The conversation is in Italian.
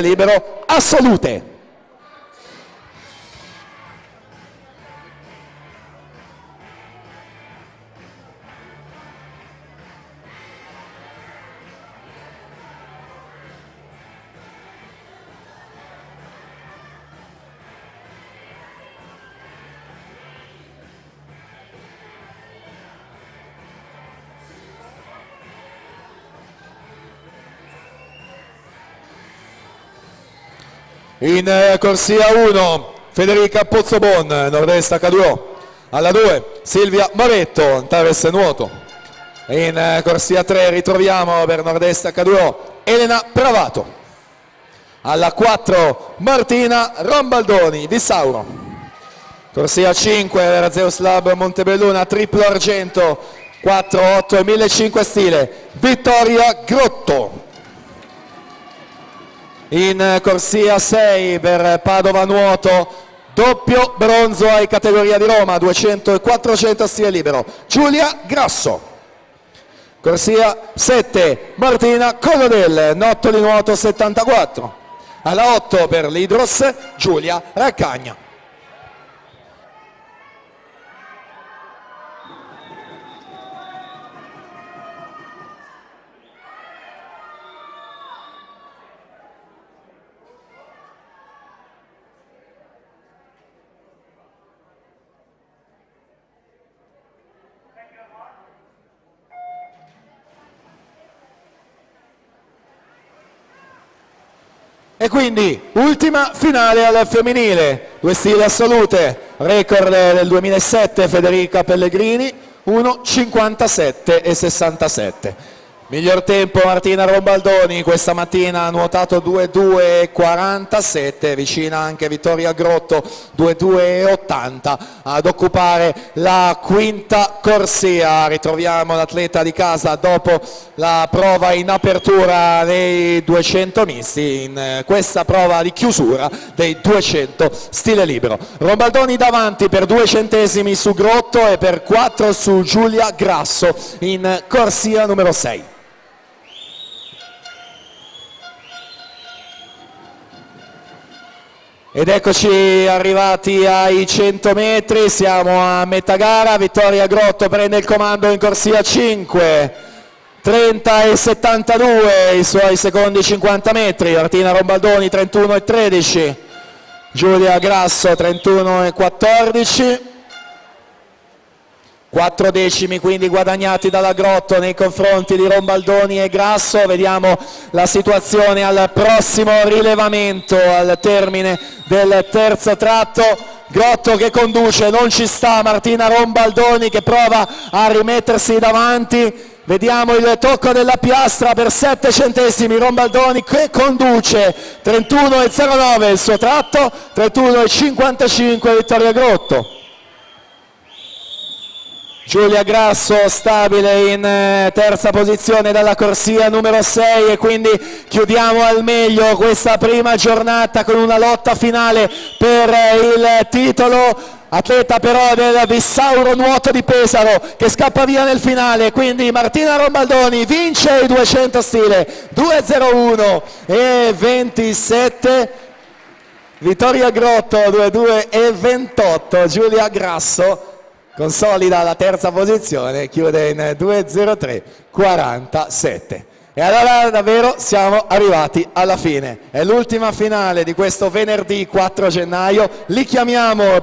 stile libero assolute. In corsia 1 Federica Pozzobon, nord-est H2O. Alla 2 Silvia Mavetto, Taves nuoto. In corsia 3 ritroviamo per nord-est H2O Elena Pravato. Alla 4 Martina Rombaldoni di Sauro. Corsia 5 per Zeus Lab Montebelluna, triplo argento, 4, 8 e 1500 stile, Vittoria Grotto. In corsia 6 per Padova Nuoto, doppio bronzo ai categoria di Roma, 200 e 400 stile libero, Giulia Grasso. Corsia 7 Martina Colodel, nottoli nuoto 74. Alla 8 per l'Idros Giulia Raccagna. E quindi ultima finale al femminile, 2 stile assolute, record del 2007 Federica Pellegrini, 1,57 e 67. Miglior tempo Martina Rombaldoni, questa mattina ha nuotato 2,2,47, vicina anche Vittoria Grotto, 2,2,80 ad occupare la quinta corsia. Ritroviamo l'atleta di casa dopo la prova in apertura dei 200 misti, in questa prova di chiusura dei 200 stile libero. Rombaldoni davanti per 2 centesimi su Grotto e per 4 su Giulia Grasso in corsia numero 6. Ed eccoci arrivati ai 100 metri, siamo a metà gara, Vittoria Grotto prende il comando in corsia 5, 30 e 72 i suoi secondi 50 metri, Martina Rombaldoni 31 e 13, Giulia Grasso 31 e 14, 4 decimi quindi guadagnati dalla Grotto nei confronti di Rombaldoni e Grasso. Vediamo la situazione al prossimo rilevamento al termine del terzo tratto. Grotto che conduce, non ci sta Martina Rombaldoni che prova a rimettersi davanti. Vediamo il tocco della piastra per 7 centesimi, Rombaldoni che conduce, 31,09 il suo tratto, 31,55 Vittoria Grotto. Giulia Grasso stabile in terza posizione dalla corsia numero 6 e quindi chiudiamo al meglio questa prima giornata con una lotta finale per il titolo. Atleta però del Vissauro Nuoto di Pesaro che scappa via nel finale, quindi Martina Rombaldoni vince i 200 stile, 2,01 e 27. Vittoria Grotto 2,2 e 28, Giulia Grasso consolida la terza posizione, chiude in 2:03:47. E allora davvero siamo arrivati alla fine. È l'ultima finale di questo venerdì 4 gennaio. Li chiamiamo